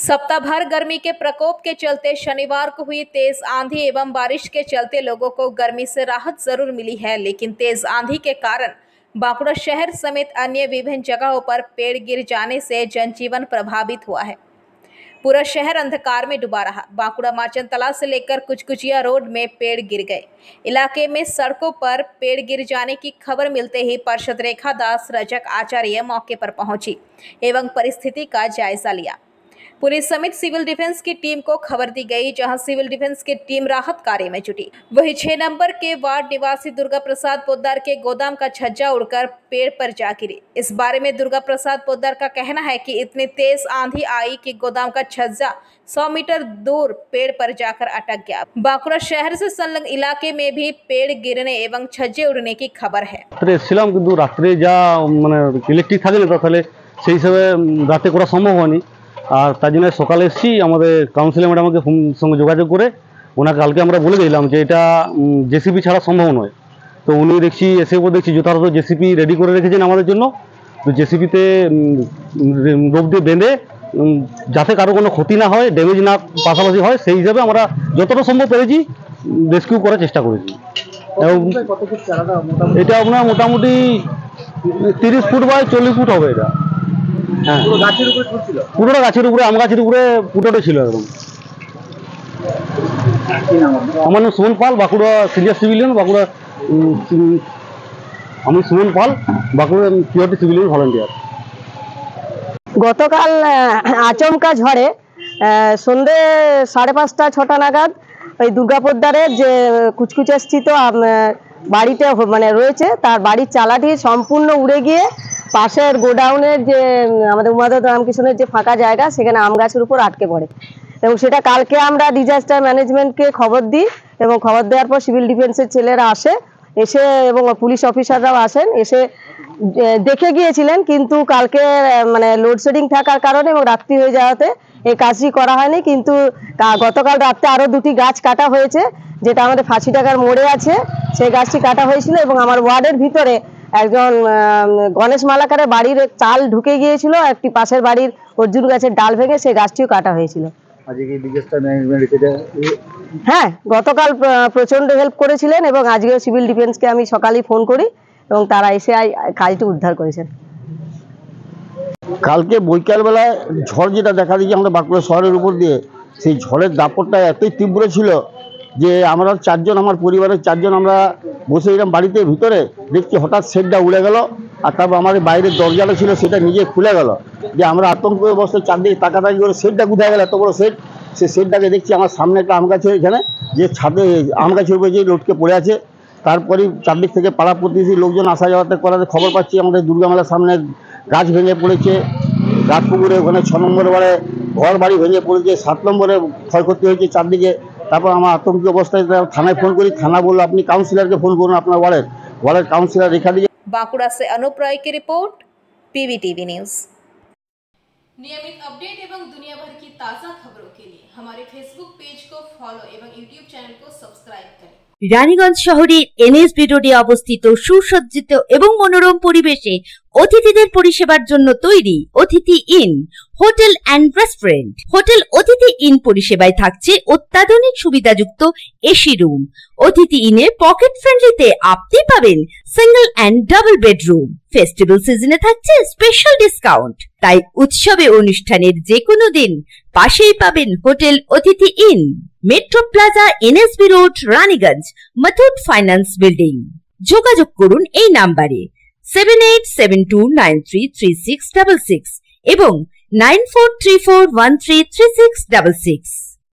सप्ताह भर गर्मी के प्रकोप के चलते शनिवार को हुई तेज आंधी एवं बारिश के चलते लोगों को गर्मी से राहत जरूर मिली है, लेकिन तेज आंधी के कारण बांकुड़ा शहर समेत अन्य विभिन्न जगहों पर पेड़ गिर जाने से जनजीवन प्रभावित हुआ है। पूरा शहर अंधकार में डूबा रहा। बांकुड़ा माचन तालाब से लेकर कुचकुचिया रोड में पेड़ गिर गए। इलाके में सड़कों पर पेड़ गिर जाने की खबर मिलते ही पार्षद रेखा दास रजक आचार्य मौके पर पहुंची एवं परिस्थिति का जायजा लिया। पुलिस समेत सिविल डिफेंस की टीम को खबर दी गई, जहां सिविल डिफेंस की टीम राहत कार्य में जुटी। वहीं 6 नंबर के वार्ड निवासी दुर्गा प्रसाद पोद्दार के गोदाम का छज्जा उड़कर पेड़ पर जा गिरी। इस बारे में दुर्गा प्रसाद पोद्दार का कहना है कि इतनी तेज आंधी आई कि गोदाम का छज्जा 100 मीटर दूर पेड़ पर जाकर अटक गया। बांकुड़ा शहर से संलग्न इलाके में भी पेड़ गिरने एवं छज्जे उड़ने की खबर है। रात्रे जा इलेक्ट्रिक সেই হিসেবে রাতে করা সম্ভব হয়নি। আর তার জন্য সকালে এসেছি, আমাদের কাউন্সিলর ম্যাডামকে সঙ্গে যোগাযোগ করে ওনাকে কালকে আমরা বলে দিলাম যে এটা জেসিপি ছাড়া সম্ভব নয়। তো উনি দেখছি এসে দেখছি যথাযথ জেসিপি রেডি করে রেখেছেন আমাদের জন্য। তো জেসিপিতে রোপ দিয়ে বেঁধে যাতে কারো কোনো ক্ষতি না হয়, ড্যামেজ না পাশাপাশি হয়, সেই হিসাবে আমরা যতটা সম্ভব পেরেছি রেস্কিউ করার চেষ্টা করেছি। এটা আপনার মোটামুটি 30 ফুট বাই 40 ফুট হবে। এটা হ্যাঁ, পুরোটা গাছের উপরে, আম গাছের উপরে পুরোটা ছিল একদম। আমার নাম সুমন পাল, বাঁকুড়া সিনিয়র সিভিলিয়ান, বাঁকুড়া। আমি সুমন পাল, বাঁকুড়া পিওটি সিভিলিয়ান ভলান্টিয়ার। গতকাল আচমকা ঝড়ে সন্ধ্যে 5:30-6টা নাগাদ ওই দুর্গা পোদ্দারের যে কুচকুচা স্থিত বাড়িতে রয়েছে, তার বাড়ির চালাটি সম্পূর্ণ উড়ে গিয়ে পাশের গোডাউনের যে আমাদের উমাদত্ত রামকৃষ্ণের যে ফাঁকা জায়গা, সেখানে আম গাছের উপর আটকে পড়ে। এবং সেটা কালকে আমরা ডিজাস্টার ম্যানেজমেন্টকে খবর দিই এবং খবর দেওয়ার পর সিভিল ডিফেন্সের ছেলেরা এসে এবং পুলিশ অফিসাররাও আসেন, এসে দেখে গিয়েছিলেন। কিন্তু কালকে লোডশেডিং থাকার কারণে এবং রাত্রি হয়ে যাওয়াতে এই কাজটি করা হয়নি। কিন্তু গতকাল রাত্রে আরও 2টি গাছ কাটা হয়েছে, যেটা আমাদের ফাঁসিডাঙ্গার মোড়ে আছে, সেই গাছটি কাটা হয়েছিল। এবং আমার ওয়ার্ডের ভিতরে একজন গণেশ মালাকারের বাড়ির চাল ঢুকে গিয়েছিল, একটি পাশের বাড়ির অর্জুন গাছের ডাল ভেঙে সেই গাছটিও কাটা হয়েছিল। হ্যাঁ, গতকাল প্রচন্ড হেল্প করেছিলেন এবং আজকে সিভিল ডিফেন্সকে আমি সকালেই ফোন করি এবং তারা এসে কাজটি উদ্ধার করেছেন। কালকে বৈকালবেলায় ঝড় যেটা দেখা দিয়েছে আমরা বাঁকুড়া শহরের উপর দিয়ে, সেই ঝড়ের দাপটটা এতই তীব্র ছিল যে আমরা 4 জন, আমার পরিবারের 4 জন আমরা বসে এলাম বাড়িতে ভিতরে, দেখছি হঠাৎ শেডটা উড়ে গেল। আর তারপর আমাদের বাইরের দরজাটা ছিল সেটা নিজে খুলে গেল। যে আমরা আতঙ্ক অবস্থায় চারদিকে তাকাতাকি করে শেডটা কোথায় গেল, এত বড় শেড। সেই শেডটাকে দেখছি আমার সামনে একটা আম গাছের এখানে যে ছাদে আম গাছের উপরে যে লটকে পড়ে আছে। তারপরেই চারদিক থেকে পাড়া প্রতিবেশী লোকজন আসা যাওয়াতে করাতে খবর পাচ্ছি আমাদের দুর্গা মেলার সামনে গাছ ভেঙে পড়েছে, গাছপুকুরে ওখানে 6 নম্বর ওয়ার্ডে ঘর বাড়ি ভেঙে পড়েছে, 7 নম্বরে ক্ষয়ক্ষতি হয়েছে চারদিকে। তারপর আমার আতঙ্কিত অবস্থায় থানায় ফোন করি, থানা বললো আপনি কাউন্সিলরকে ফোন করুন, আপনার ওয়ার্ডের काउंसिलर रेखा दी। बांकुड़ा से अनूप राय की रिपोर्ट, पीवीटीवी न्यूज। नियमित अपडेट एवं दुनिया भर की ताजा खबरों के लिए हमारे फेसबुक पेज को फॉलो एवं यूट्यूब चैनल को सब्सक्राइब करें। রানীগঞ্জ শহরের এনএসবি রোডে অবস্থিত সুসজ্জিত এবং মনোরম পরিবেশে অতিথিদের পরিষেবার জন্য তৈরি অতিথি in hotel and restaurant. Hotel অতিথি ইন পরিষেবায় থাকছে অত্যাধুনিক সুবিধাযুক্ত এসি রুম। অতিথি ইনে পকেট ফ্রেন্ডলিতে আপনি পাবেন single and double bedroom. Festival সিজনে থাকছে স্পেশাল ডিসকাউন্ট। তাই উৎসবে অনুষ্ঠানের যে কোনো দিন পাশেই পাবেন হোটেল অতিথি in, metro plaza, NSB road, Raniganj, Muthoot finance building. যোগাযোগ করুন এই নাম্বারে 7872933666 এবং 9434133666।